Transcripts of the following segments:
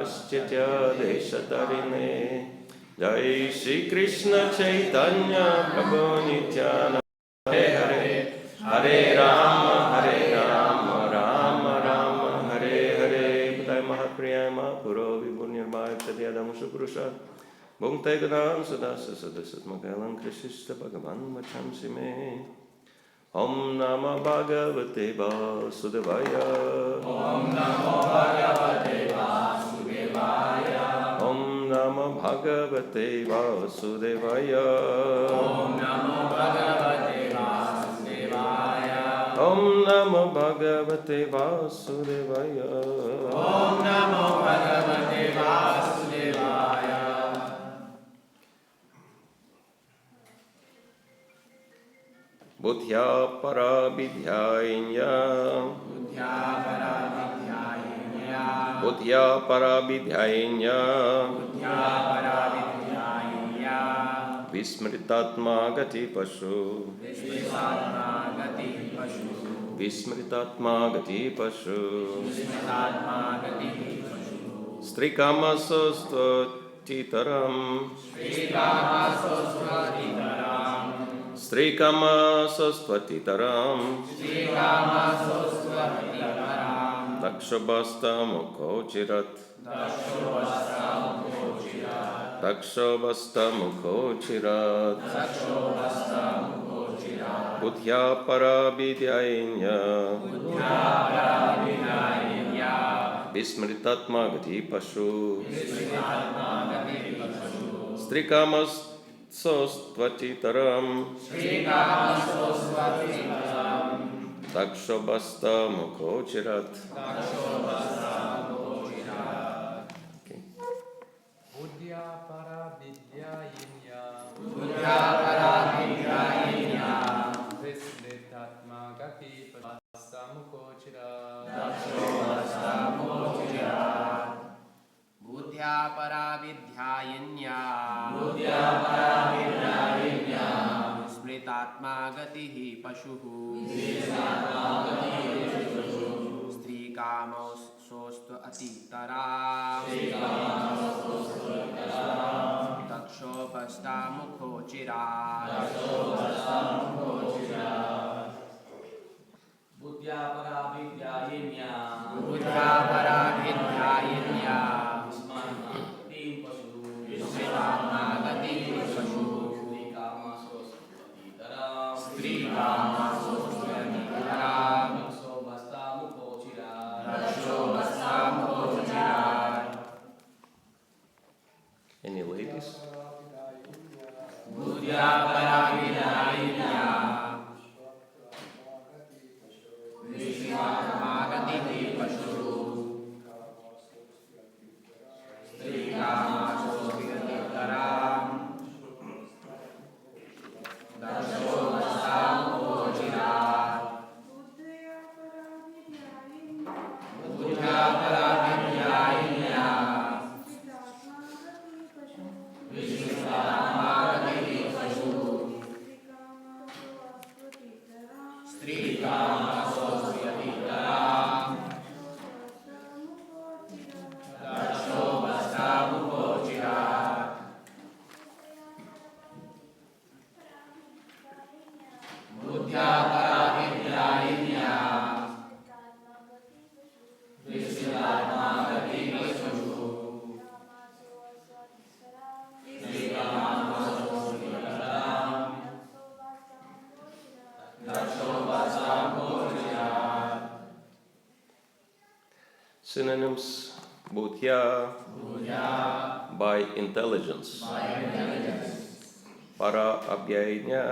Chitya Deshatarine Jai Shri Krishna Chaitanya Prabhu Nityananda Hare Hare Rama Rama Rama Hare Hare Bhadai Mahapriyama Puro Vibhunyarmaya Chadyadam Sukrusha Bhumte Gadam Sadasa Sadasat Magalam Krishista Bhagavan Vachamsi Me Om Namo Bhagavate Vasudevaya Om Namo Bhagavate Vasudevaya Om Namo Bhagavate Vasudevaya Om Namo Bhagavate Vasudevaya Om Namo Bhagavate Vasudevaya Om Namo Bhagavate Vasudevaya Buddhya Parabidhyainya Buddhya Parabidhyainya Buddhya Parabidhyainya Buddhya Parabidhyainya Vismritatma Gati Pashu Vismritatma Gati Pashu Vismritatma Gati Pashu Vismritatma Gati Pashu Strikama Sostvatitaram Shrikama Sostvatitaram Strikama Sostvatitaram Shrikama Sostvatitaram Dakshobhasta Mukhochirat Dakshobhasta Mukhochirat Dakshobhasta Mukhochirat Dakshobhasta Mukhochirat Buddhya Parabidhyainya Buddhya Parabidhyainya Vismritatma Gati Pashu Vismritatma Gati Pashu Strikama Sostvatitaram Shrikama Sostvatitaram Dakshobhasta Mukhochirat. Dakshobhasta Mukhochirat Buddhya Parabidhyainya Buddhya Parabidhyainya Vismritatma Gati Pashu Mukhochirat Dakshobhasta Mukhochirat Buddhya Parabidhyainya Buddhya Parabidhyainya Vismritatma Gatihi Pashuhu Vismritatma Gatihi Pashuhu Strikama Sostvatitaram Strikama Sostvatitaram Dakshobhasta Mukhochirat Dakshobhasta Mukhochirat Buddhya Parabidhyainya Buddhya Parabidhyainya Vismritatma Gatihi Pashuhu Strikama Sostvatitaram Strikama Sostvatitaram Dakshobhasta Mukhochirat Dakshobhasta Mukhochirat Any ladies? Buddhya Parabidhyainya Vismritatma Gatihi Pashuhu Strikama Sostvatitaram Dakshobhasta Mukhochirat Buddhya Parabidhyainya Vismritatma Gatihi Pashuhu Strikama Sostvatitaram Dakshobhasta Mukhochirat Buddhya Parabidhyainya Vismritatma Gatihi Pashuhu Strikama Sostvatitaram Dakshobhasta Mukhochirat Synonyms: Buddhya, by intelligence. Para Abhyainya,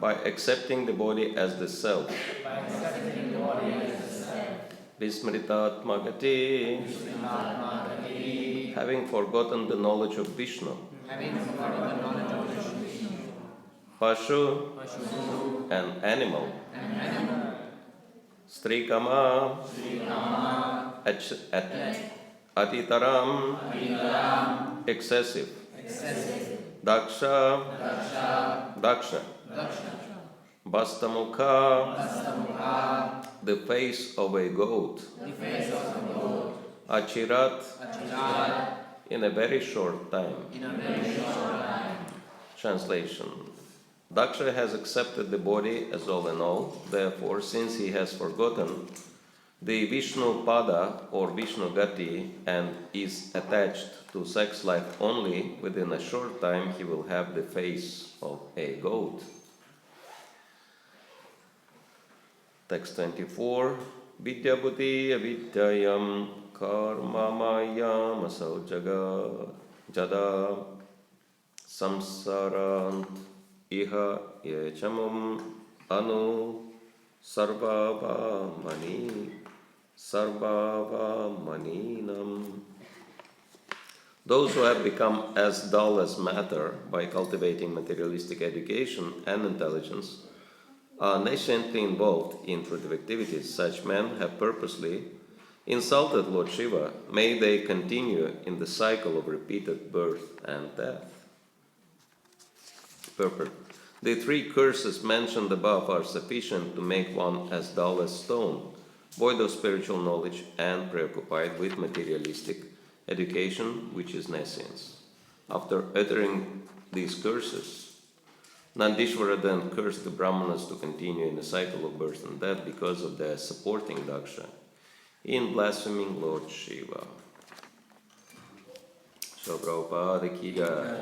by accepting the body as the self. Vismritatma Gati, having forgotten the knowledge of Vishnu. Pashu, an animal. Strikama, Atitaram, excessive. Daksha, Vastamukha, the face of a goat. Achirat, in a very short time. Translation. Daksha has accepted the body as all in all, therefore, since he has forgotten the Vishnu Pada or Vishnu Gati and is attached to sex life only, within a short time he will have the face of a goat. Text 24. Vidya buddhi avidyayam karma mayam asau jada samsarant iha yechamum anu sarvava maninam. Those who have become as dull as matter by cultivating materialistic education and intelligence are nascently involved in fruitive activities. Such men have purposely insulted Lord Shiva. May they continue in the cycle of repeated birth and death. Purport. The three curses mentioned above are sufficient to make one as dull as stone, void of spiritual knowledge and preoccupied with materialistic education, which is nescience. After uttering these curses, Nandishvara then cursed the Brahmanas to continue in the cycle of birth and death because of their supporting Daksha in blaspheming Lord Shiva. So Prabhupada ki jai.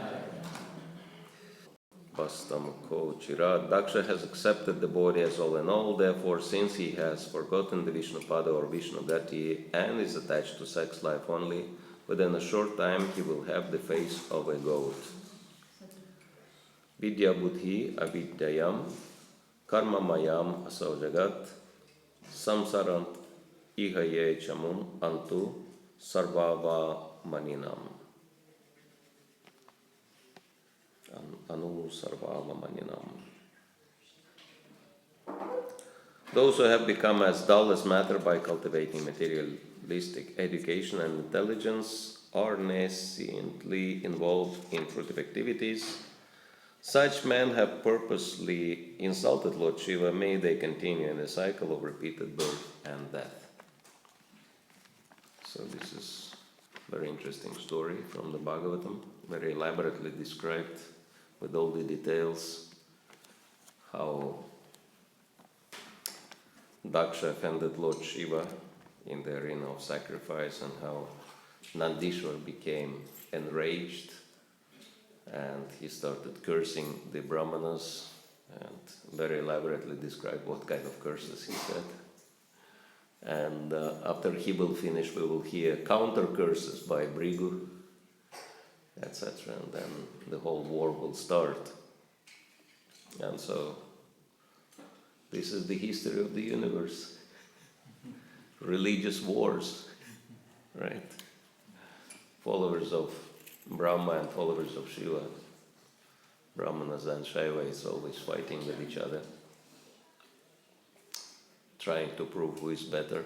Vastamukho Chirad. Daksha has accepted the body as all in all, therefore, since he has forgotten the Vishnu Pada or Vishnu Gati and is attached to sex life only, within a short time he will have the face of a goat. Vidya buddhi avidyayam karma mayam asau jagat samsarant ihaye chamum antu sarvava maninam. Anu sarvava maninam. Those who have become as dull as matter by cultivating materialistic education and intelligence are nascently involved in fruitive activities. Such men have purposely insulted Lord Shiva. May they continue in a cycle of repeated birth and death. So this is a very interesting story from the Bhagavatam, very elaborately described with all the details, how Daksha offended Lord Shiva in the arena of sacrifice and how Nandishwar became enraged and he started cursing the Brahmanas and very elaborately described what kind of curses he said. And after he will finish, we will hear counter curses by Brigu, etc. And then the whole war will start. And so, this is the history of the universe. Religious wars, right? Followers of Brahma and followers of Shiva. Brahmanas and Shiva is always fighting with each other, trying to prove who is better.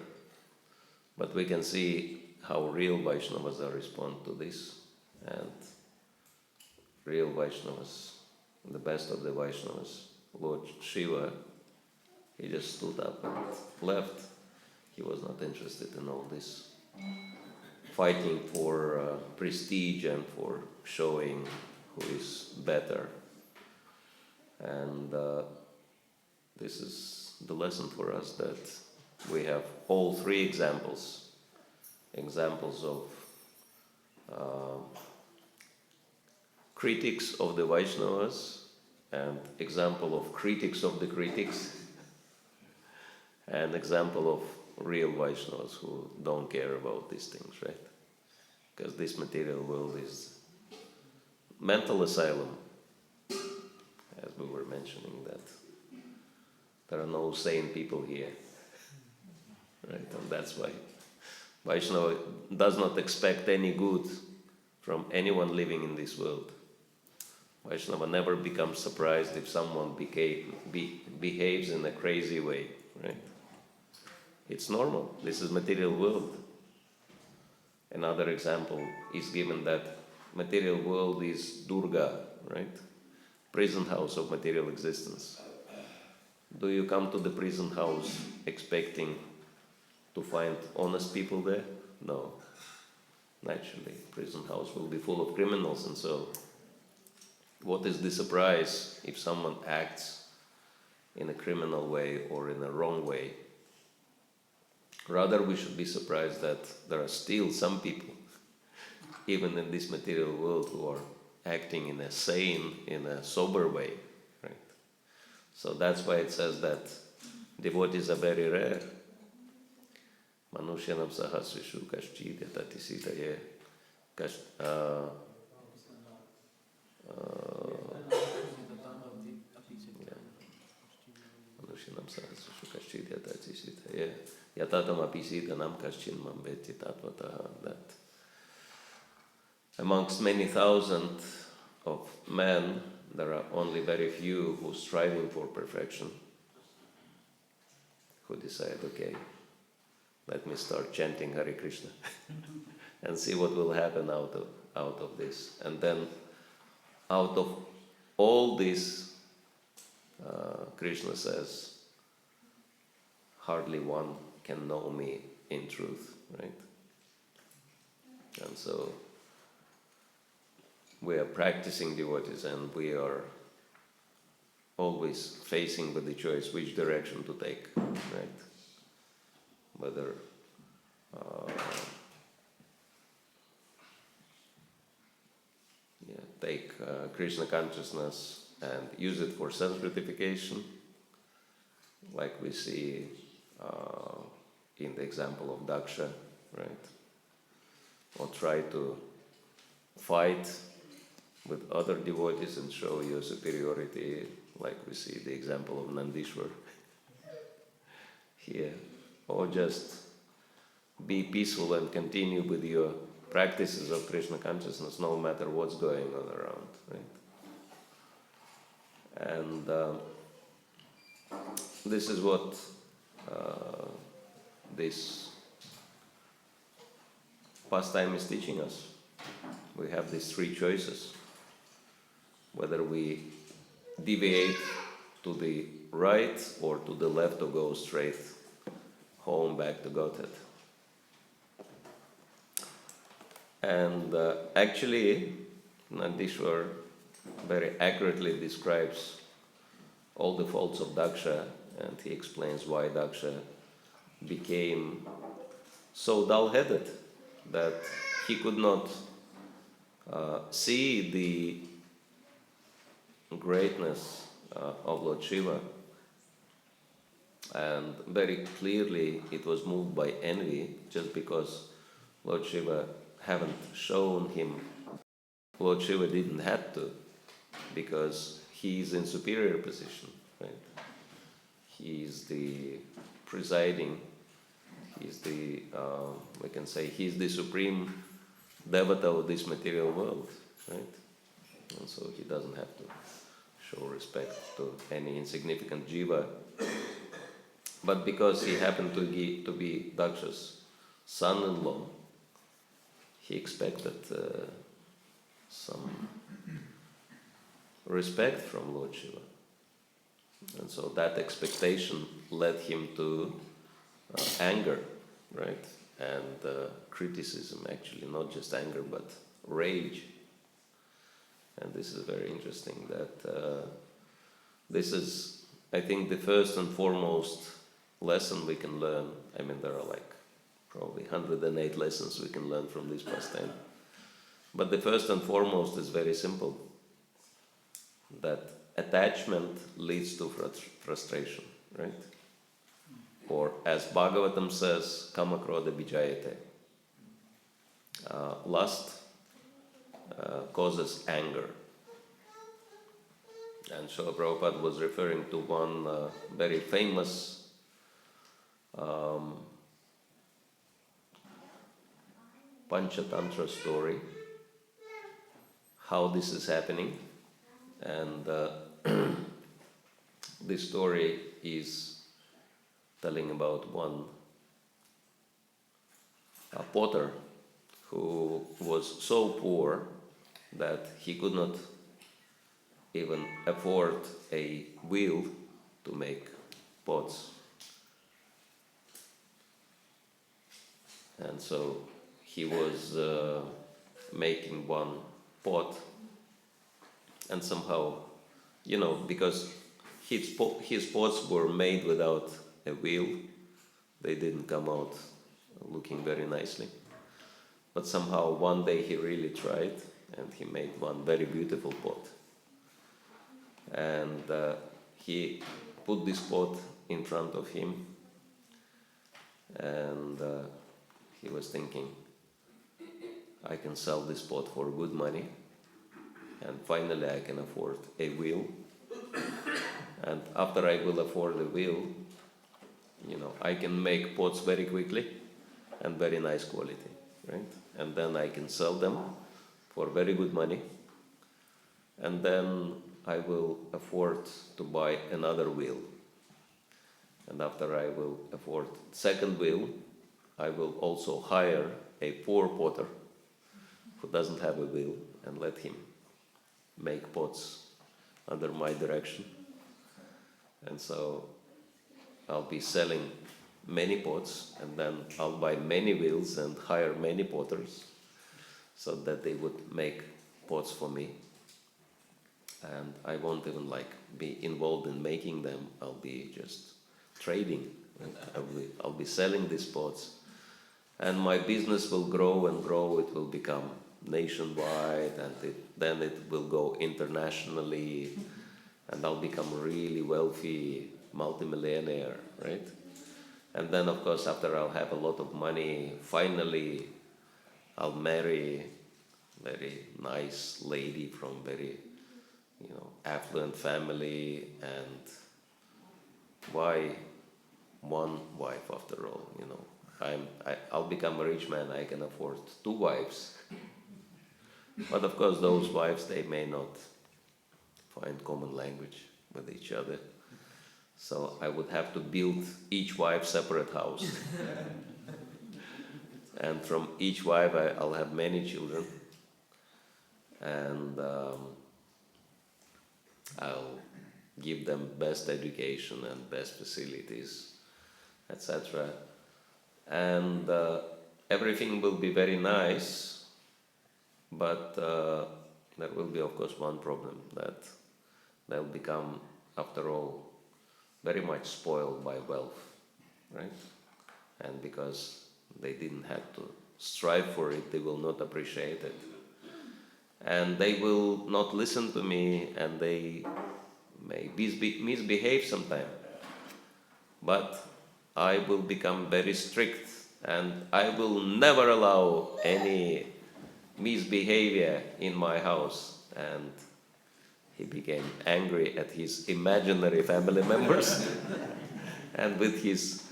But we can see how real Vaishnavas are respond to this. And real Vaishnavas, the best of the Vaishnavas, Lord Shiva, he just stood up and left. He was not interested in all this fighting for prestige and for showing who is better. And this is the lesson for us, that we have all three examples of critics of the Vaishnavas, and example of critics of the critics, and example of real Vaishnavas who don't care about these things, right? Because this material world is mental asylum, as we were mentioning, that there are no sane people here, right? And that's why Vaishnava does not expect any good from anyone living in this world. Vaishnava never becomes surprised if someone behaves in a crazy way, right? It's normal. This is material world. Another example is given that material world is Durga, right? Prison house of material existence. Do you come to the prison house expecting to find honest people there? No. Naturally, prison house will be full of criminals, and so what is the surprise if someone acts in a criminal way or in a wrong way? Rather, we should be surprised that there are still some people, even in this material world, who are acting in a sane, in a sober way, right? So that's why it says that devotees are very rare. Manushyanam sahasrishu kaschid yatati sitaye Manushyanam sahasrishu kaschid yatati sitaye yatatam api sitanam kaschin mam veti tatvataha. That amongst many thousand of men, there are only very few who are striving for perfection, who decide, okay, let me start chanting Hare Krishna and see what will happen out of this. And then out of all this, Krishna says, hardly one can know me in truth, right? And so we are practicing devotees, and we are always facing with the choice which direction to take, right? Whether take Krishna consciousness and use it for self-gratification, like we see in the example of Daksha, right? Or try to fight with other devotees and show your superiority, like we see the example of Nandishwar here. Or just be peaceful and continue with your practices of Krishna consciousness, no matter what's going on around, right? And this is what this pastime is teaching us. We have these three choices. Whether we deviate to the right or to the left, or go straight home back to Godhead. And actually, Nandishwar very accurately describes all the faults of Daksha, and he explains why Daksha became so dull-headed that he could not see the greatness of Lord Shiva, and very clearly it was moved by envy, just because Lord Shiva haven't shown him. Lord Shiva didn't have to, because he's in superior position, right? He's the presiding, he's the, we can say, he's the supreme devata of this material world, right? And so he doesn't have to show respect to any insignificant jiva. But because he happened to be Daksha's son-in-law, he expected some respect from Lord Shiva. And so that expectation led him to anger, right? And criticism, actually, not just anger, but rage. And this is very interesting, that this is, I think, the first and foremost lesson we can learn. I mean, there are like probably 108 lessons we can learn from this pastime. But the first and foremost is very simple, that attachment leads to frustration, right? Or as Bhagavatam says, kama krodha bijayate. Lust causes anger. And Srila Prabhupada was referring to one very famous Panchatantra story, how this is happening. And this story is telling about one potter who was so poor that he could not even afford a wheel to make pots. And so he was making one pot, and somehow, because his pots were made without a wheel, they didn't come out looking very nicely. But somehow one day he really tried, and he made one very beautiful pot. And he put this pot in front of him, and he was thinking, I can sell this pot for good money, and finally I can afford a wheel. And after I will afford a wheel, I can make pots very quickly and very nice quality, right? And then I can sell them for very good money, and then I will afford to buy another wheel. And after I will afford second wheel, I will also hire a poor potter who doesn't have a wheel and let him make pots under my direction. And so I'll be selling many pots, and then I'll buy many wheels and hire many potters so that they would make pots for me. And I won't even be involved in making them. I'll be just trading. I'll be selling these pots, and my business will grow and grow. It will become nationwide, and then it will go internationally, and I'll become really wealthy, multimillionaire, right? And then, of course, after I'll have a lot of money, finally I'll marry a very nice lady from very affluent family. And why one wife after all? I'll become a rich man, I can afford 2 wives. But of course those wives, they may not find common language with each other. So I would have to build each wife separate house. And from each wife I'll have many children. And I'll give them best education and best facilities, etc. And everything will be very nice, but there will be, of course, one problem, that they'll become, after all, very much spoiled by wealth, right? And because they didn't have to strive for it, they will not appreciate it. And they will not listen to me, and they may misbehave sometime. But I will become very strict, and I will never allow any misbehavior in my house. And he became angry at his imaginary family members, and with his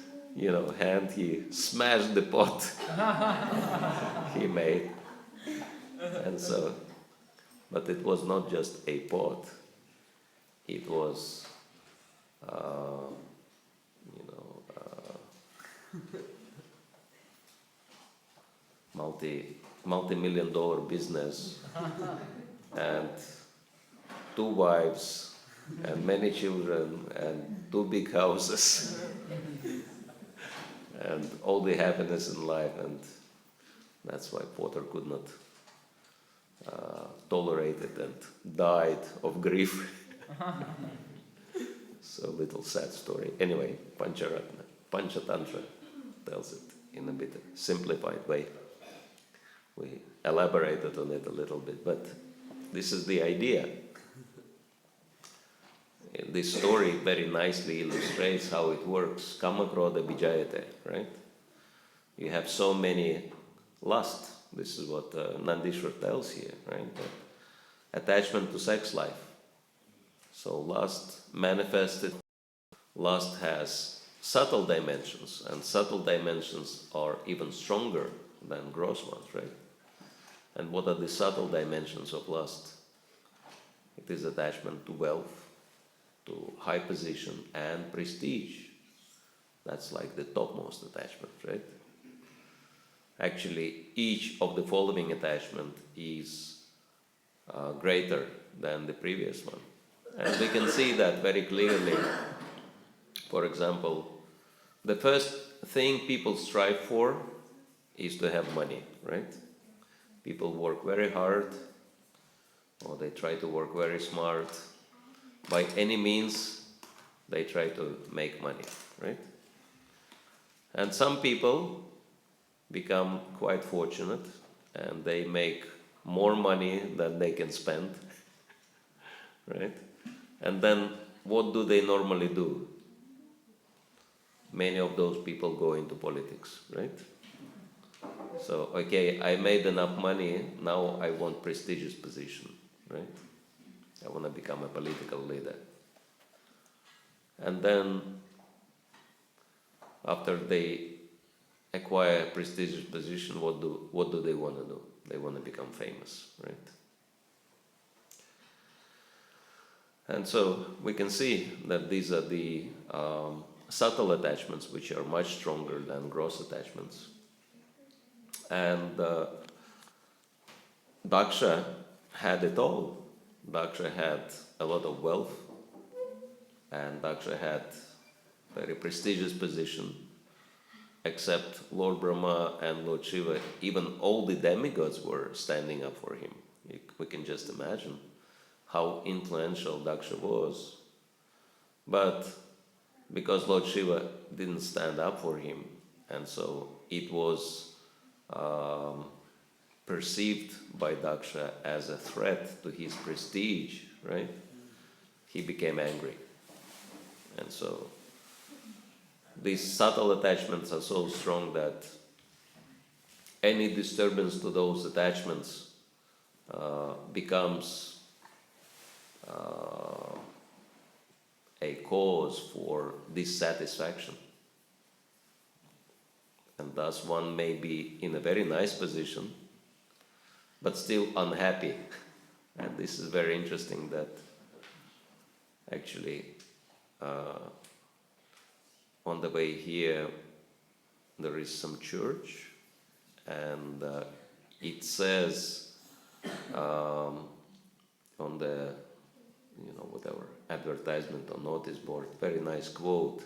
hand he smashed the pot he made. And so, but it was not just a pot, it was multi-million-dollar business, and 2 wives and many children and 2 big houses and all the happiness in life. And that's why Potter could not tolerate it and died of grief. So little sad story. Anyway, Panchatantra tells it in a bit simplified way. We elaborated on it a little bit, but this is the idea. This story very nicely illustrates how it works. Kama krodha bijayate, right? You have so many lust. This is what Nandishwar tells here, right? Attachment to sex life. So lust manifested. Lust has subtle dimensions, and subtle dimensions are even stronger than gross ones, right? And what are the subtle dimensions of lust? It is attachment to wealth, to high position and prestige. That's like the topmost attachment, right? Actually, each of the following attachment is greater than the previous one. And we can see that very clearly For example, the first thing people strive for is to have money, right? People work very hard, or they try to work very smart. By any means, they try to make money, right? And some people become quite fortunate, and they make more money than they can spend, right? And then what do they normally do? Many of those people go into politics, right? So, okay, I made enough money, now I want prestigious position, right? I want to become a political leader. And then, after they acquire a prestigious position, what do they want to do? They want to become famous, right? And so we can see that these are the subtle attachments which are much stronger than gross attachments. And Daksha had it all. Daksha had a lot of wealth, and Daksha had a very prestigious position, except Lord Brahma and Lord Shiva. Even all the demigods were standing up for him. We can just imagine how influential Daksha was. But because Lord Shiva didn't stand up for him, and so it was perceived by Daksha as a threat to his prestige, right? He became angry. And so these subtle attachments are so strong that any disturbance to those attachments becomes a cause for dissatisfaction. And thus one may be in a very nice position, but still unhappy. And this is very interesting that actually on the way here there is some church, and it says on the whatever advertisement or notice board, very nice quote.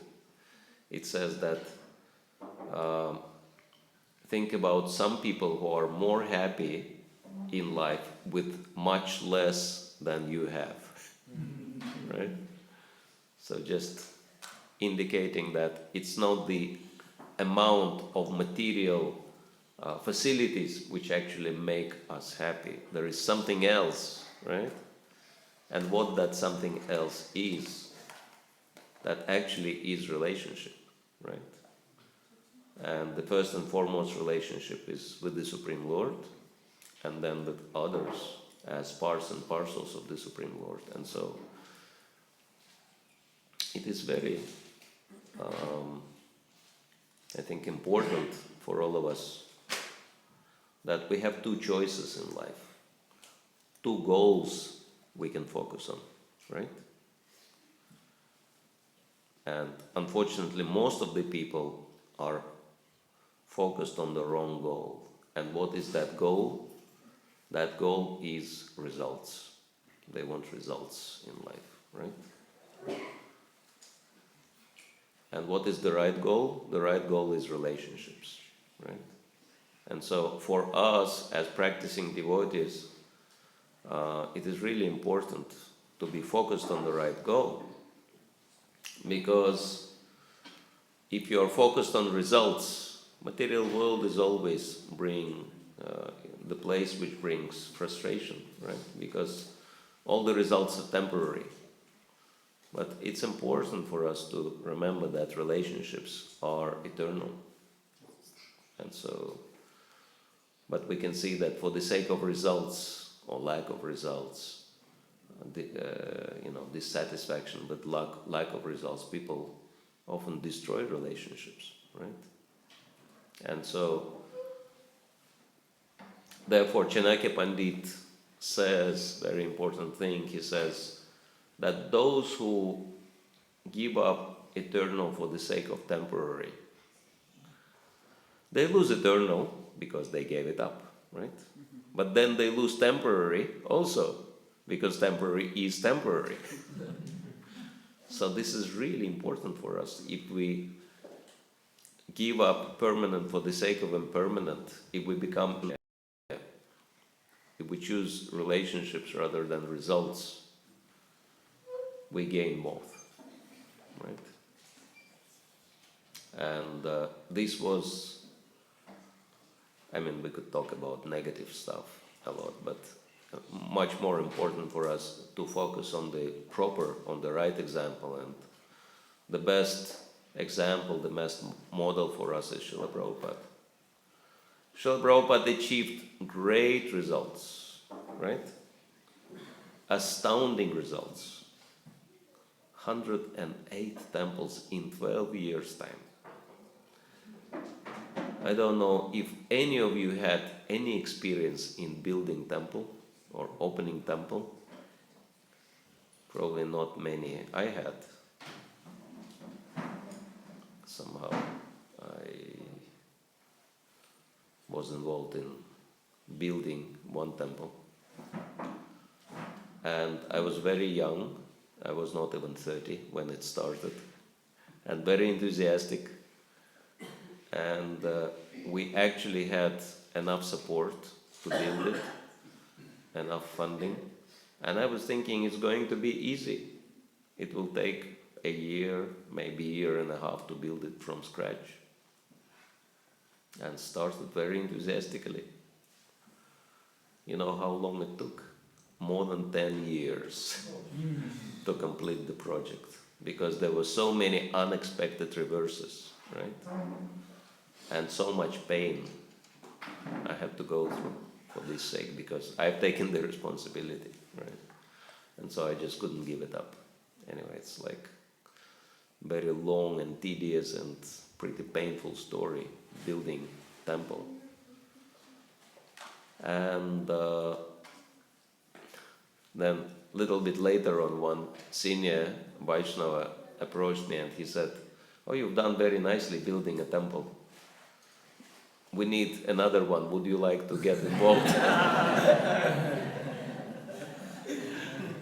It says that think about some people who are more happy in life with much less than you have, right? So just indicating that it's not the amount of material facilities which actually make us happy. There is something else, right? And what that something else is, that actually is relationship, right? And the first and foremost relationship is with the Supreme Lord, and then with others as parts and parcels of the Supreme Lord. And so it is very, I think, important for all of us that we have two choices in life, two goals we can focus on, right? And unfortunately, most of the people are focused on the wrong goal. And what is that goal? That goal is results. They want results in life, right? And what is the right goal? The right goal is relationships, right? And so for us as practicing devotees, it is really important to be focused on the right goal, because if you are focused on results, material world is always the place which brings frustration, right? Because all the results are temporary. But it's important for us to remember that relationships are eternal. And so, but we can see that for the sake of results or lack of results, dissatisfaction with lack of results, people often destroy relationships, right? And so, therefore, Chanakya Pandit says very important thing. He says that those who give up eternal for the sake of temporary, they lose eternal because they gave it up, right? But then they lose temporary also, because temporary is temporary. So this is really important for us. If we give up permanent for the sake of impermanent, if we become, if we choose relationships rather than results, we gain both, right? And this was, I mean, we could talk about negative stuff a lot, but much more important for us to focus on the proper, on the right example. And the best example, the best model for us is Srila Prabhupada. Srila Prabhupada achieved great results, right? Astounding results. 108 temples in 12 years' time. I don't know if any of you had any experience in building temple or opening temple. Probably not many. I had. Somehow I was involved in building one temple. And I was very young. I was not even 30 when it started. And very enthusiastic. And we actually had enough support to build it, enough funding. And I was thinking it's going to be easy. It will take a year, maybe a year and a half to build it from scratch. And started very enthusiastically. You know how long it took? More than 10 years to complete the project. Because there were so many unexpected reverses, right? And so much pain I had to go through for this sake, because I've taken the responsibility, right? And so I just couldn't give it up. Anyway, it's like very long and tedious and pretty painful story, building temple. And then a little bit later on, one senior Vaishnava approached me and he said, "Oh, you've done very nicely building a temple. We need another one. Would you like to get involved?"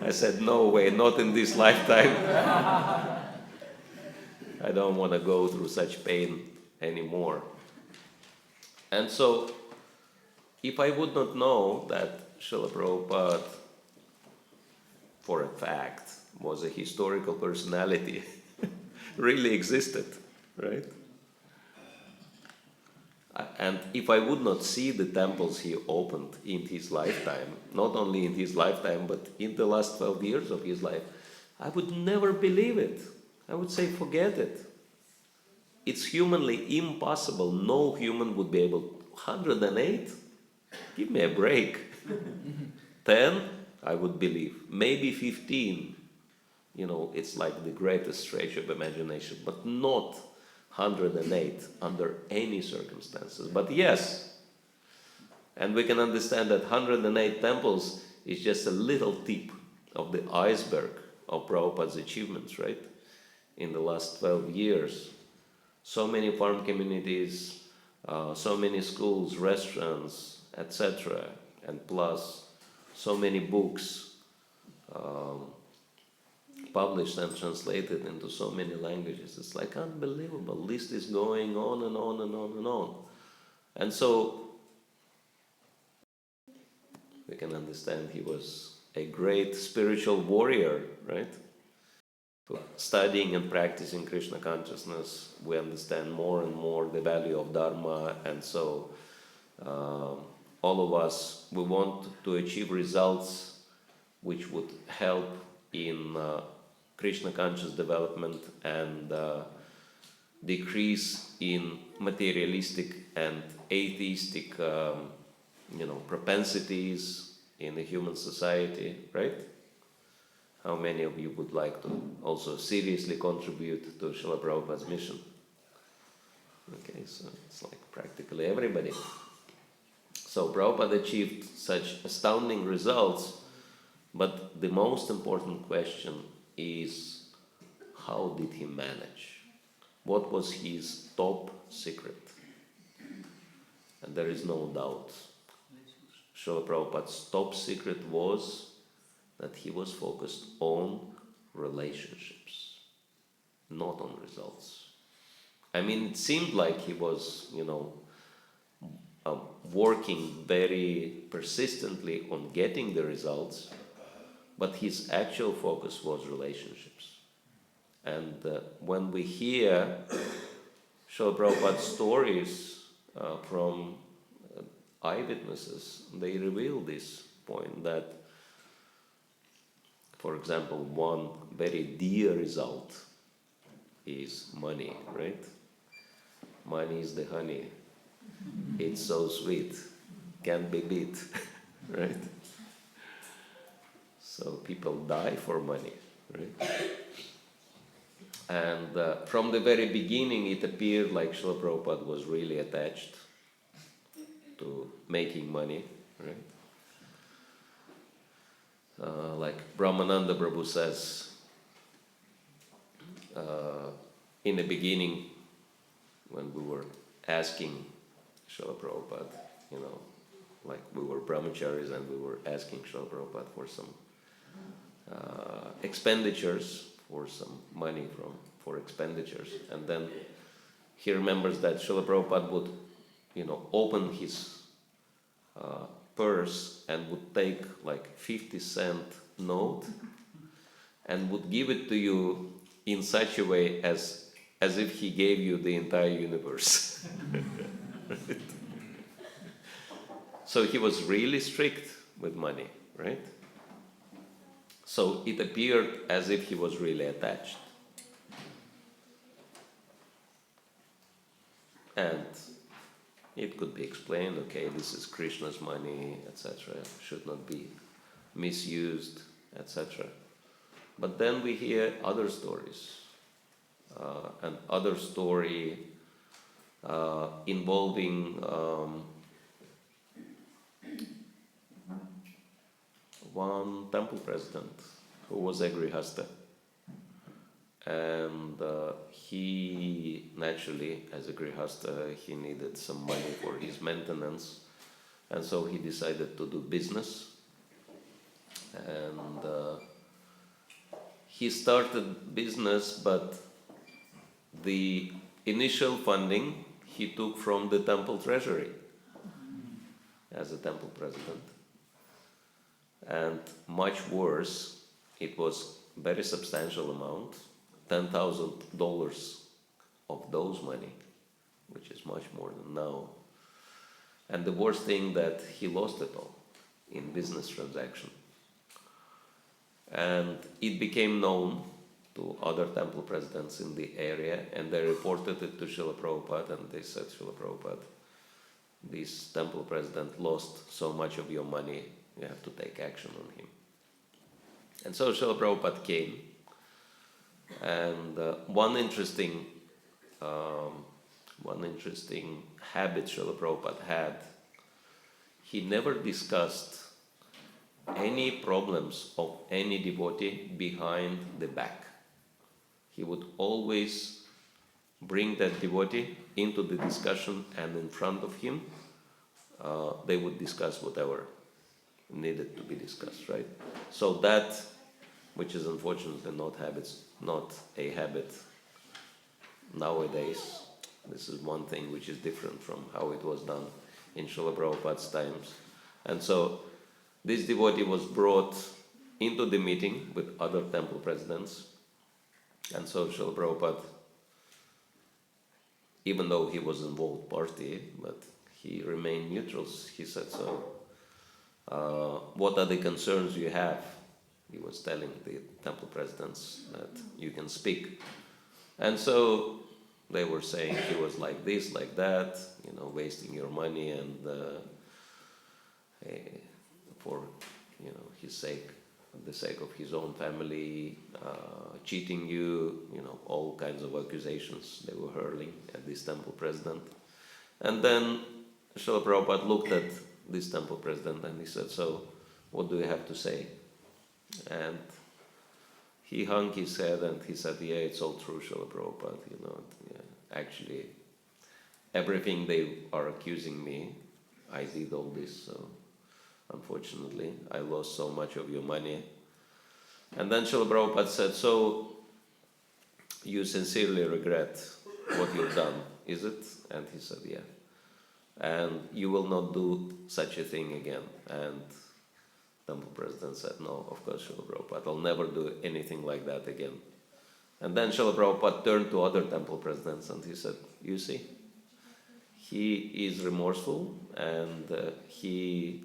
I said, "No way, not in this lifetime. I don't want to go through such pain anymore." And so, if I would not know that Srila Prabhupada, for a fact, was a historical personality, really existed, right? And if I would not see the temples he opened in his lifetime, not only in his lifetime, but in the last 12 years of his life, I would never believe it. I would say, forget it. It's humanly impossible. No human would be able. 108? Give me a break. 10? I would believe. Maybe 15. You know, it's like the greatest stretch of imagination, but not 108 under any circumstances. But yes, and we can understand that 108 temples is just a little tip of the iceberg of Prabhupada's achievements, right? In the last 12 years. So many farm communities, so many schools, restaurants, etc. And plus, so many books published and translated into so many languages. It's like unbelievable. List is going on and on and on and on. And so we can understand he was a great spiritual warrior, right? Studying and practicing Krishna consciousness, we understand more and more the value of Dharma, and so all of us, we want to achieve results which would help in Krishna conscious development and decrease in materialistic and atheistic propensities in the human society, right? How many of you would like to also seriously contribute to Srila Prabhupada's mission? Okay, so it's like practically everybody. So Prabhupada achieved such astounding results, but the most important question is, how did he manage? What was his top secret? And there is no doubt. Srila Prabhupada's top secret was that he was focused on relationships. not on results. I mean, it seemed like he was, working very persistently on getting the results, but his actual focus was relationships. And when we hear Srila Prabhupada's stories from eyewitnesses, they reveal this point that, for example, one very dear result is money, right? Money is the honey. It's so sweet, can't be beat, right? So people die for money, right? And from the very beginning, it appeared like Srila Prabhupada was really attached to making money, right? Like Brahmananda Prabhu says, in the beginning, when we were asking Srila Prabhupada, like we were brahmacharis and we were asking Srila Prabhupada for some expenditures, for some money for expenditures, and then he remembers that Srila Prabhupada would, open his purse and would take like 50-cent note and would give it to you in such a way as if he gave you the entire universe. Right? So he was really strict with money, right? So it appeared as if he was really attached. And it could be explained, okay, this is Krishna's money, etc., should not be misused, etc. But then we hear other stories. An other story involving one temple president who was a grihasta. And he naturally, as a grihasta, he needed some money for his maintenance, and so he decided to do business. And he started business, but the initial funding he took from the temple treasury as a temple president. And much worse, it was very substantial amount, $10,000 of those money, which is much more than now. And the worst thing that he lost it all in business transaction. And it became known to other temple presidents in the area, and they reported it to Srila Prabhupada, and they said, Srila Prabhupada, this temple president lost so much of your money, you have to take action on him. And so Srila Prabhupada came, and one interesting habit Srila Prabhupada had, he never discussed any problems of any devotee behind the back. He would always bring that devotee into the discussion, and in front of him they would discuss whatever needed to be discussed, right? So that, which is unfortunately not a habit nowadays. This is one thing which is different from how it was done in Srila Prabhupada's times. And so this devotee was brought into the meeting with other temple presidents. And so Srila Prabhupada, even though he was involved party, but he remained neutral. He said, so what are the concerns you have? He was telling the temple presidents that you can speak. And so they were saying he was like this, like that, wasting your money, and for his sake, the sake of his own family, cheating you, all kinds of accusations they were hurling at this temple president. And then Srila Prabhupada looked at this temple president and he said, so what do you have to say? And he hung his head and he said, yeah, it's all true, Srila Prabhupada, actually everything they are accusing me, I did all this, so unfortunately I lost so much of your money. And then Srila Prabhupada said, so you sincerely regret what you've done, is it? And he said, yeah. And you will not do such a thing again. And temple president said, no, of course, Srila Prabhupada, I'll never do anything like that again. And then Srila Prabhupada turned to other temple presidents and he said, you see, he is remorseful and he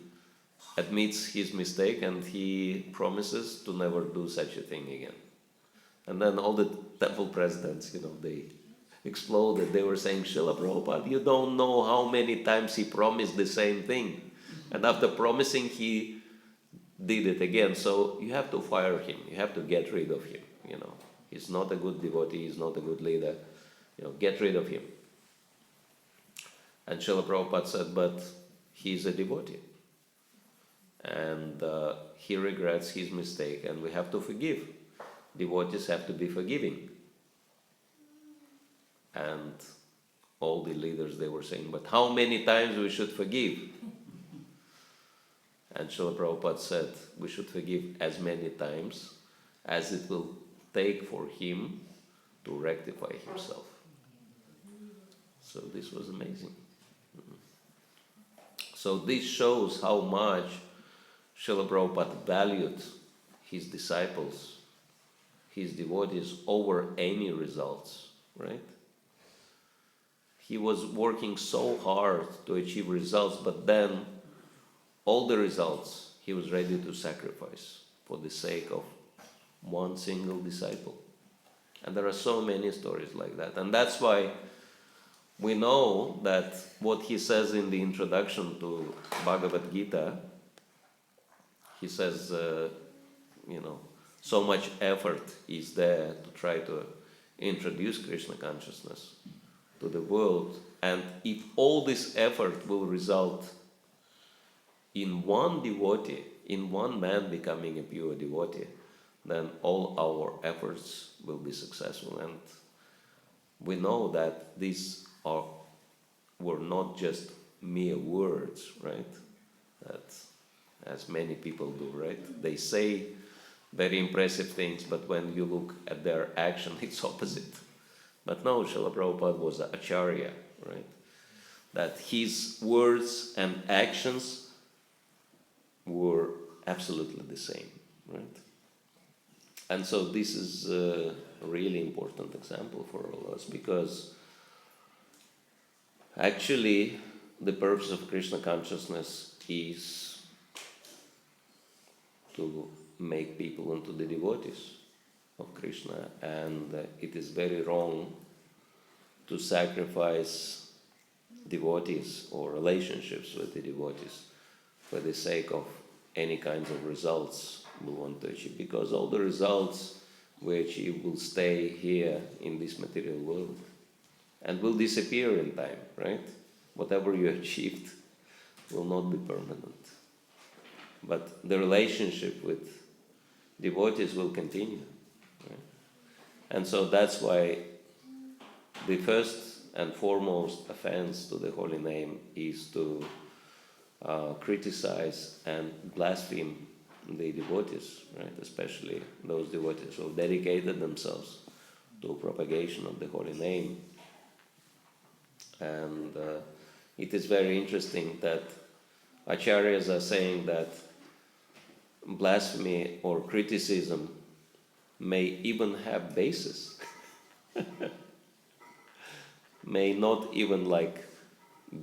admits his mistake and he promises to never do such a thing again. And then all the temple presidents, they exploded. They were saying, Srila Prabhupada, you don't know how many times he promised the same thing. And after promising, he did it again. So you have to fire him. You have to get rid of him. He's not a good devotee. He's not a good leader. Get rid of him. And Srila Prabhupada said, but he's a devotee. And he regrets his mistake and we have to forgive. Devotees have to be forgiving. And all the leaders, they were saying, but how many times we should forgive? And Srila Prabhupada said, we should forgive as many times as it will take for him to rectify himself. So this was amazing. So this shows how much Srila Prabhupada valued his disciples, his devotees, over any results, right? He was working so hard to achieve results, but then all the results he was ready to sacrifice for the sake of one single disciple. And there are so many stories like that. And that's why we know that what he says in the introduction to Bhagavad Gita, he says, so much effort is there to try to introduce Krishna consciousness to the world. And if all this effort will result in one devotee, in one man becoming a pure devotee, then all our efforts will be successful. And we know that these were not just mere words, right? That, as many people do, right? They say very impressive things, but when you look at their action, it's opposite. But no, Srila Prabhupada was an Acharya, right? That his words and actions were absolutely the same, right? And so this is a really important example for all of us, because actually the purpose of Krishna consciousness is to make people into the devotees of Krishna, and it is very wrong to sacrifice devotees or relationships with the devotees for the sake of any kinds of results we want to achieve, because all the results we achieve will stay here in this material world and will disappear in time, right? Whatever you achieved will not be permanent. But the relationship with devotees will continue. Right? And so that's why the first and foremost offense to the holy name is to criticize and blaspheme the devotees, right? Especially those devotees who have dedicated themselves to propagation of the holy name. And it is very interesting that Acharyas are saying that blasphemy or criticism may even have basis, may not even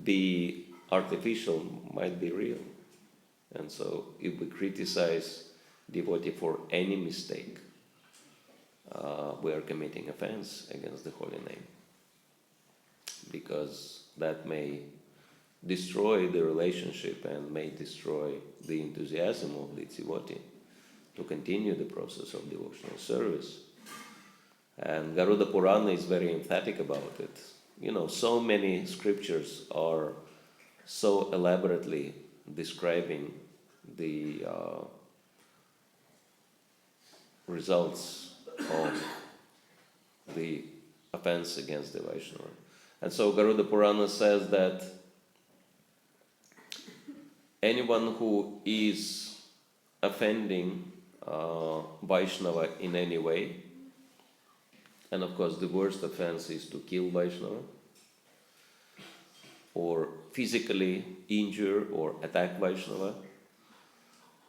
be artificial, might be real. And so if we criticize devotee for any mistake, we are committing offense against the holy name, because that may destroy the relationship and may destroy the enthusiasm of the devotee to continue the process of devotional service. And Garuda Purana is very emphatic about it. So many scriptures are so elaborately describing the results of the offense against the Vaishnava. And so Garuda Purana says that anyone who is offending Vaishnava in any way And of course the worst offense is to kill Vaishnava, or physically injure or attack Vaishnava,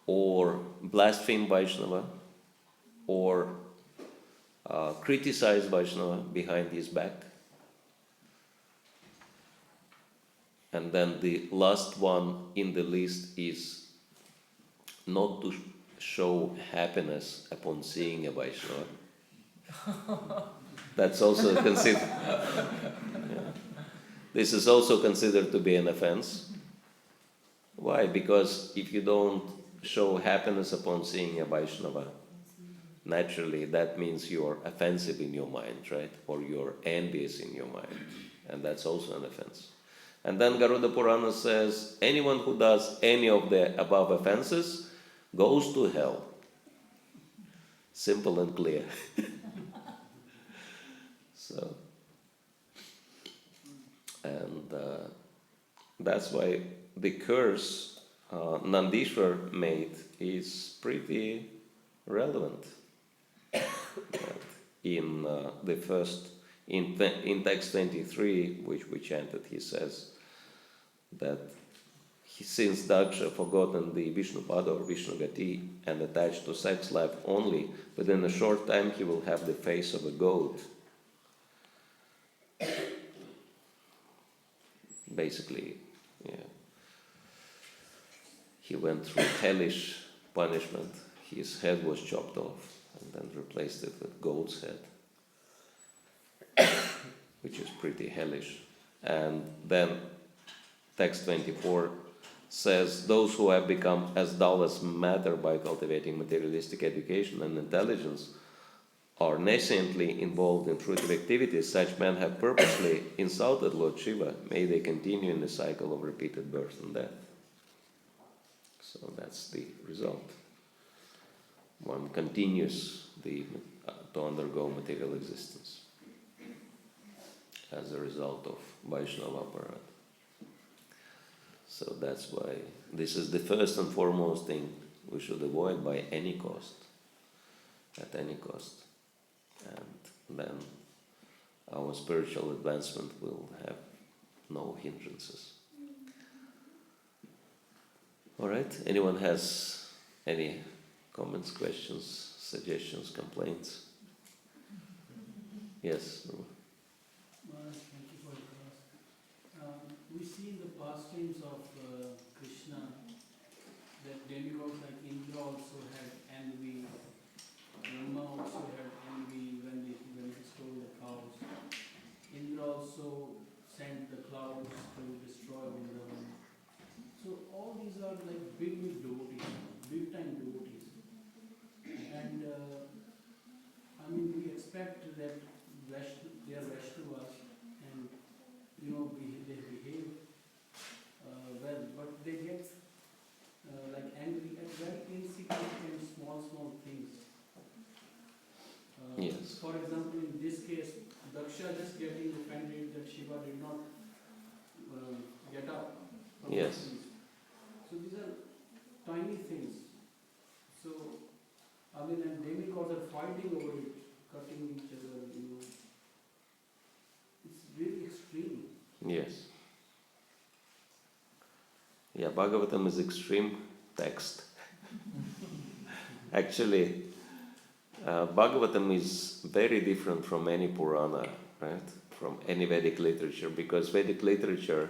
or blaspheme Vaishnava, or criticize Vaishnava behind his back. And then the last one in the list is not to show happiness upon seeing a Vaishnava. That's also considered. Yeah. This is also considered to be an offense. Why? Because if you don't show happiness upon seeing a Vaishnava, naturally that means you're offensive in your mind, right? Or you're envious in your mind. And that's also an offense. And then Garuda Purana says, anyone who does any of the above offenses goes to hell. Simple and clear. So, and that's why the curse Nandishwar made is pretty relevant. In the first, in text 23, which we chanted, he says that since Daksha forgotten the Vishnupada or Vishnu Gati and attached to sex life only, within a short time he will have the face of a goat. Basically, yeah. He went through hellish punishment. His head was chopped off and then replaced it with goat's head, which is pretty hellish. And then text 24 says, those who have become as dull as matter by cultivating materialistic education and intelligence are nascently involved in fruitive activities. Such men have purposely insulted Lord Shiva. May they continue in the cycle of repeated birth and death. So that's the result. One continues to undergo material existence as a result of Vaishnava aparat. So that's why this is the first and foremost thing we should avoid by any cost, at any cost. And then our spiritual advancement will have no hindrances. All right, anyone has any comments, questions, suggestions, complaints? Yes? Thank you for the class. We see in the pastimes of Krishna that demigods like Indra also had envy, Brahma also had envy when he stole the cows. Indra also sent the clouds to destroy Vrindavan. So all these are like big devotees, big time devotees. And I mean, we expect that they are Vaishnavas and they behave well, but they get like angry at very insignificant small things. Yes. For example, in this case, Daksha just getting offended that Shiva did not get up from Yes. his knees. So these are tiny things. So I mean, and demigods are fighting over it, cutting each other. It's really extreme. Yes. Yeah, Bhagavatam is extreme text. Actually, Bhagavatam is very different from any Purana, right? From any Vedic literature, because Vedic literature,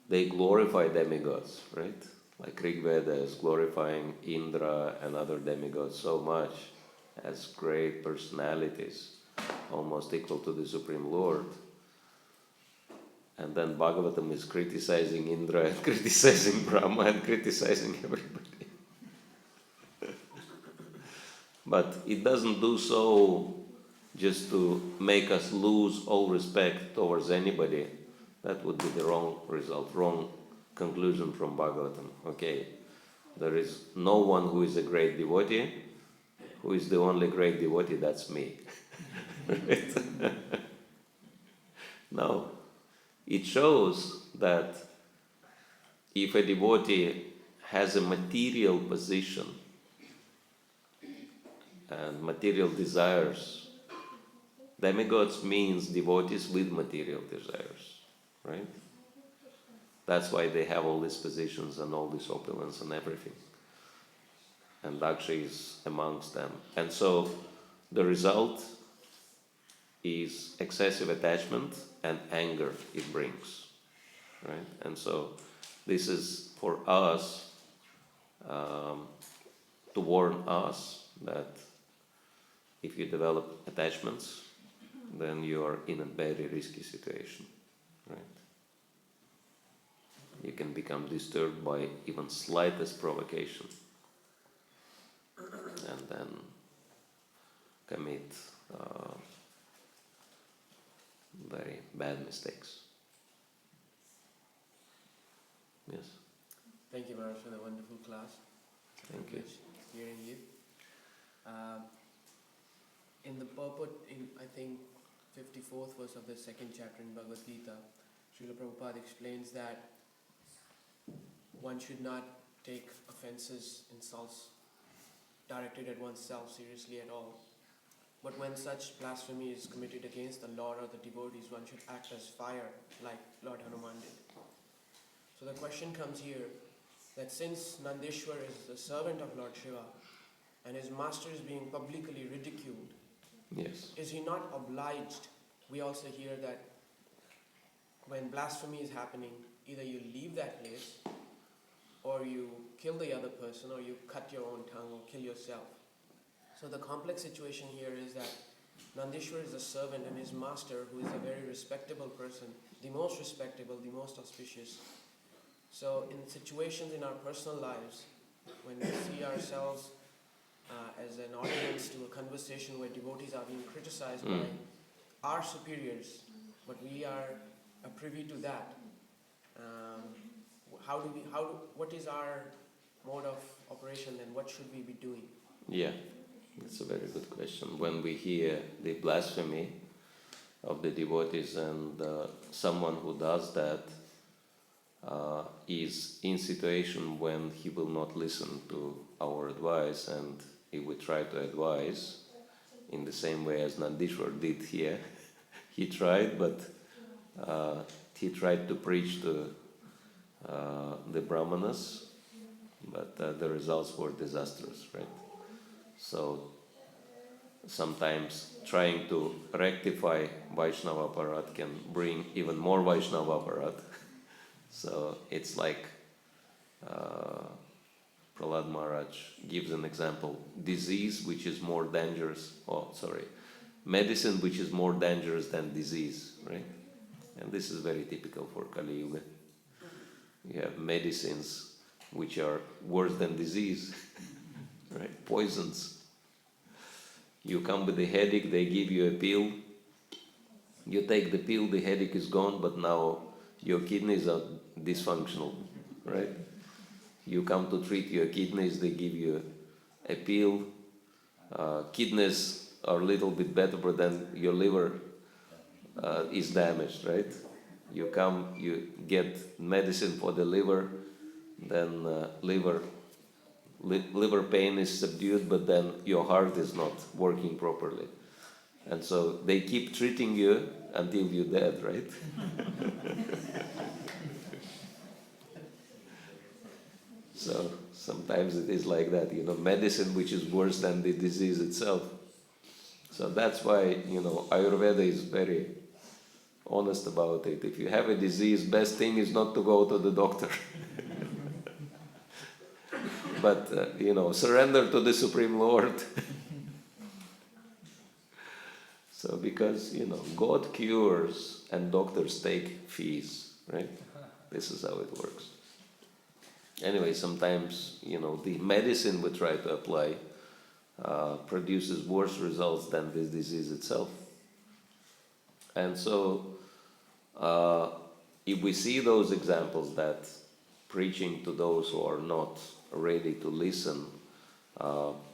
they glorify demigods, right? Like Rig Veda is glorifying Indra and other demigods so much as great personalities, almost equal to the Supreme Lord. And then Bhagavatam is criticizing Indra and criticizing Brahma and criticizing everybody. But it doesn't do so just to make us lose all respect towards anybody. That would be the wrong result, wrong conclusion from Bhagavatam. Okay, there is no one who is a great devotee. Who is the only great devotee? That's me. No. It shows that if a devotee has a material position and material desires, Demigods means devotees with material desires, right? That's why they have all these positions and all this opulence and everything. And Daksha is amongst them. And so the result is excessive attachment and anger it brings, right? And so this is for us to warn us that if you develop attachments, then you are in a very risky situation, right? You can become disturbed by even slightest provocation and then commit very bad mistakes. Yes. Thank you, Maharaj, for the wonderful class. Thank you. Hearing you. In the purport, in I think 54th verse of the second chapter in Bhagavad Gita, Srila Prabhupada explains that one should not take offenses, insults directed at oneself seriously at all. But when such blasphemy is committed against the Lord or the devotees, one should act as fire, like Lord Hanuman did. So the question comes here, that since Nandeshwar is the servant of Lord Shiva, and his master is being publicly ridiculed, Yes. is he not obliged? We also hear that when blasphemy is happening, either you leave that place, or you kill the other person, or you cut your own tongue, or kill yourself. So the complex situation here is that Nandeshwar is a servant, and his master, who is a very respectable person, the most respectable, the most auspicious. So in situations in our personal lives, when we see ourselves as an audience to a conversation where devotees are being criticized by our superiors, but we are privy to that, what is our mode of operation, and what should we be doing? Yeah, that's a very good question. When we hear the blasphemy of the devotees and someone who does that is in situation when he will not listen to our advice, and if we try to advise in the same way as Nandeshwar did here, he tried, but he tried to preach to the Brahmanas, but the results were disastrous, right? So sometimes trying to rectify Vaishnava Aparat can bring even more Vaishnava Aparat. So it's like Prahlad Maharaj gives an example, disease which is more dangerous, medicine which is more dangerous than disease, right? And this is very typical for Kali Yuga. You have medicines which are worse than disease, right? Poisons. You come with a headache, they give you a pill. You take the pill, the headache is gone, but now your kidneys are dysfunctional, right? You come to treat your kidneys, they give you a pill. Kidneys are a little bit better, but then your liver is damaged, right? You come, you get medicine for the liver, then liver pain is subdued, but then your heart is not working properly. And so they keep treating you until you're dead, right? So sometimes it is like that, medicine which is worse than the disease itself. So that's why, Ayurveda is very honest about it. If you have a disease, best thing is not to go to the doctor. But, surrender to the Supreme Lord. So because, God cures and doctors take fees, right? This is how it works. Anyway, sometimes, the medicine we try to apply produces worse results than this disease itself. And so, if we see those examples that preaching to those who are not ready to listen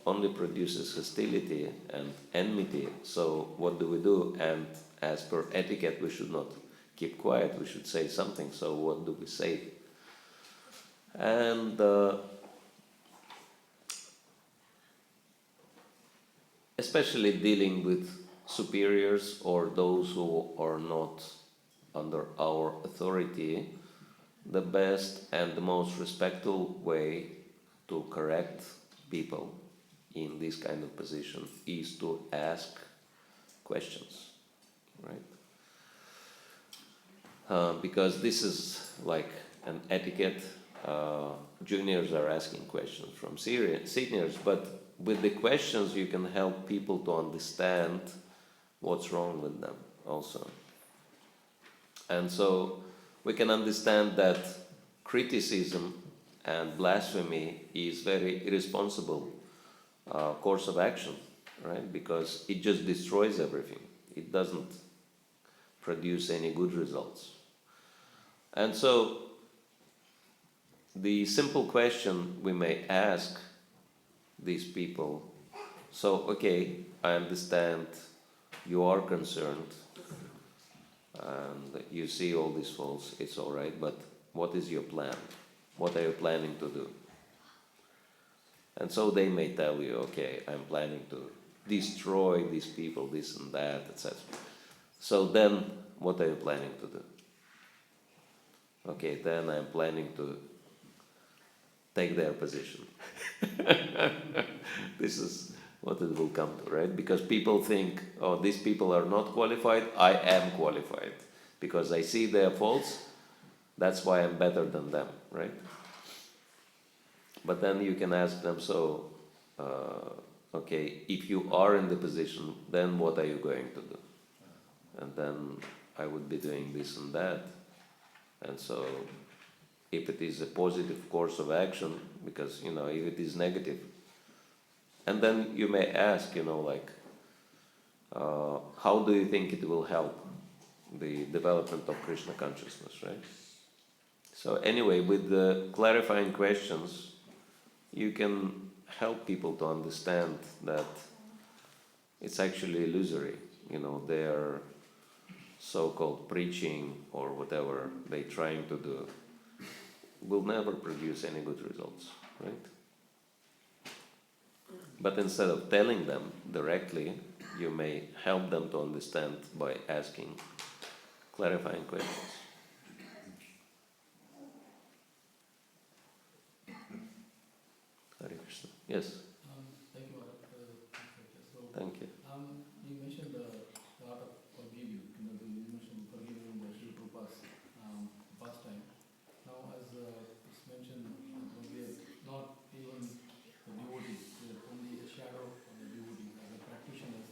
only produces hostility and enmity, so what do? And as per etiquette, we should not keep quiet, we should say something. So what do we say? And especially dealing with superiors or those who are not under our authority, the best and the most respectful way to correct people in this kind of position is to ask questions, right? Because this is like an etiquette. Juniors are asking questions from seniors, but with the questions you can help people to understand what's wrong with them also. And so we can understand that criticism and blasphemy is very irresponsible course of action, right? Because it just destroys everything. It doesn't produce any good results. And so the simple question we may ask these people, so okay, I understand you are concerned and you see all these faults, it's all right, but what is your plan? What are you planning to do? And so they may tell you, okay, I'm planning to destroy these people, this and that, etc. So then, what are you planning to do? Okay, then I'm planning to take their position. This is what it will come to, right? Because people think, oh, these people are not qualified, I am qualified. Because I see their faults, that's why I'm better than them, right? But then you can ask them, so, okay, if you are in the position, then what are you going to do? And then I would be doing this and that. And so, if it is a positive course of action, because, if it is negative, and then you may ask, like, how do you think it will help the development of Krishna consciousness, right? So anyway, with the clarifying questions, you can help people to understand that it's actually illusory. Their so-called preaching or whatever they're trying to do will never produce any good results, right? But instead of telling them directly, you may help them to understand by asking clarifying questions. Hare Krishna. Yes? Thank you, Bharat, for the insight. So, Thank you. you mentioned the art of forgiving. You mentioned forgiving the Sri Prabhupada's pastime. Now, as it's mentioned, we are not even the devotees, we are only a shadow of the devotee. As a practitioners,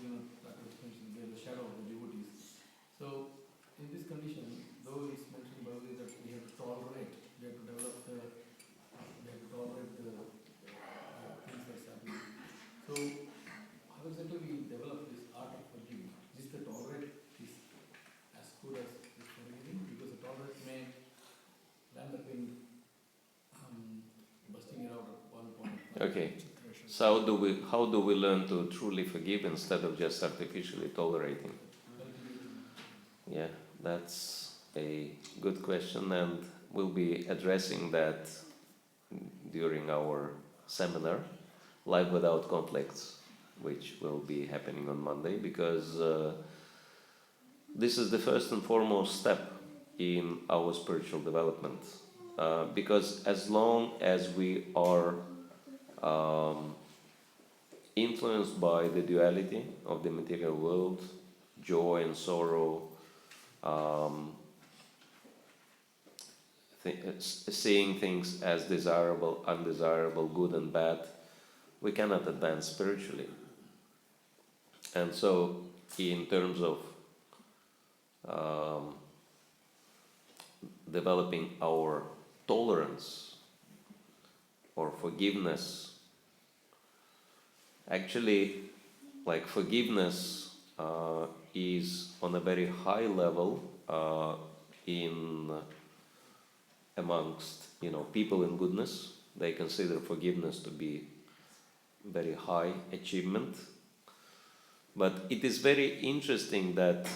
we are the shadow of the devotees. So, in this condition, though it's mentioned earlier that we have to tolerate, we have to develop we have to tolerate the things that's happening. So, how exactly we develop this art of forgiving? Is the tolerate is as good as this forgiving? Because the tolerate may land up in busting it out at one point. Okay. So how do we learn to truly forgive instead of just artificially tolerating? Yeah, that's a good question, and we'll be addressing that during our seminar, Life Without Conflicts, which will be happening on Monday, because this is the first and foremost step in our spiritual development. Because as long as we are influenced by the duality of the material world, joy and sorrow, seeing things as desirable, undesirable, good and bad, we cannot advance spiritually. And so, in terms of developing our tolerance or forgiveness, actually, like forgiveness is on a very high level amongst people in goodness. They consider forgiveness to be very high achievement. But it is very interesting that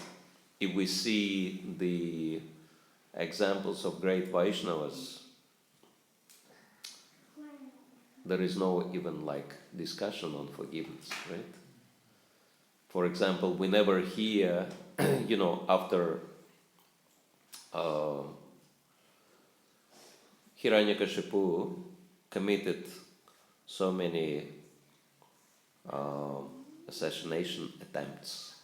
if we see the examples of great Vaishnavas, there is no even discussion on forgiveness, right? For example, we never hear, after Hiranyakashipu committed so many assassination attempts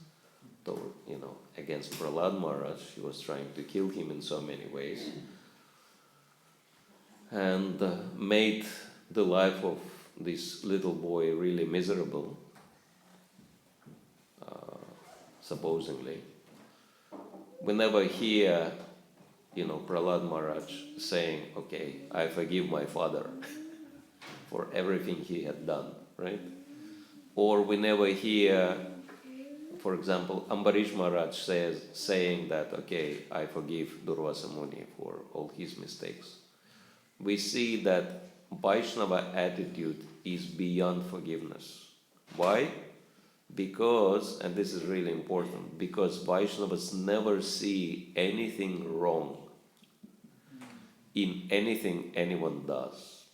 against Prahlad Maharaj. He was trying to kill him in so many ways, and made the life of this little boy really miserable, supposedly. We never hear, Prahlad Maharaj saying, okay, I forgive my father for everything he had done, right? Or we never hear, for example, Ambarish Maharaj saying that, okay, I forgive Durvasa Muni for all his mistakes. We see that Vaishnava attitude is beyond forgiveness. Why? Because, and this is really important, because Vaishnavas never see anything wrong in anything anyone does.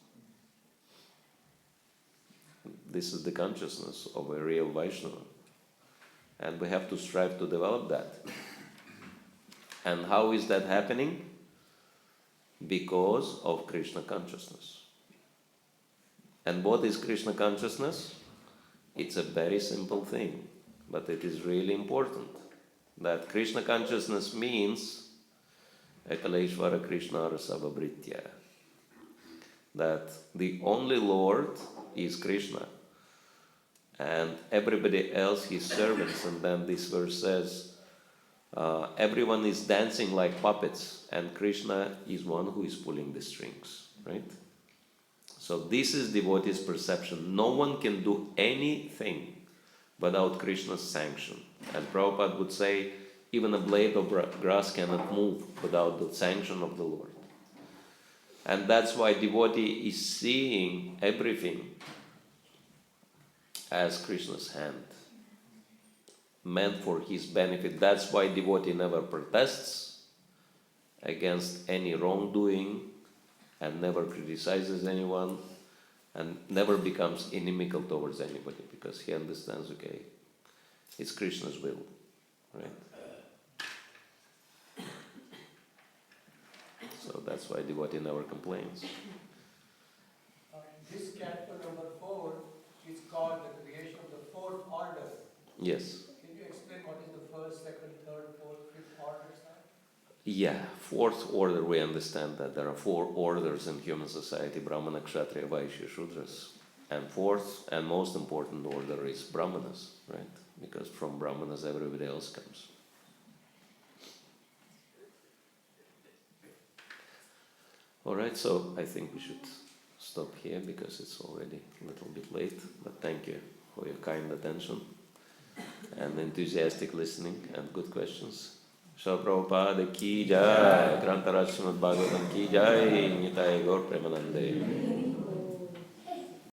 This is the consciousness of a real Vaishnava. And we have to strive to develop that. And how is that happening? Because of Krishna consciousness. And what is Krishna consciousness? It's a very simple thing, but it is really important. That Krishna consciousness means Ekaleshvara Krishna Rasavabhritya. That the only Lord is Krishna, and everybody else his servants. And then this verse says, everyone is dancing like puppets, and Krishna is one who is pulling the strings, right? So this is devotee's perception. No one can do anything without Krishna's sanction. And Prabhupada would say, even a blade of grass cannot move without the sanction of the Lord. And that's why devotee is seeing everything as Krishna's hand, meant for his benefit. That's why devotee never protests against any wrongdoing, and never criticizes anyone, and never becomes inimical towards anybody, because he understands, okay, it's Krishna's will, right? So that's why devotee never complains. This canto number 4 is called the creation of the fourth order. Yes. Can you explain what is the first, second, third, fourth, fifth orders are? Yeah, fourth order, we understand that there are 4 orders in human society: Brahmana, Kshatriya, Vaishya, Shudras. And fourth and most important order is Brahmanas, right? Because from Brahmanas everybody else comes. Alright, so I think we should stop here because it's already a little bit late. But thank you for your kind attention and enthusiastic listening and good questions. Śrīla Prabhupada ki jai, Śrīmad Bhāgavatam ki jai, Nitai Gaur Premanande.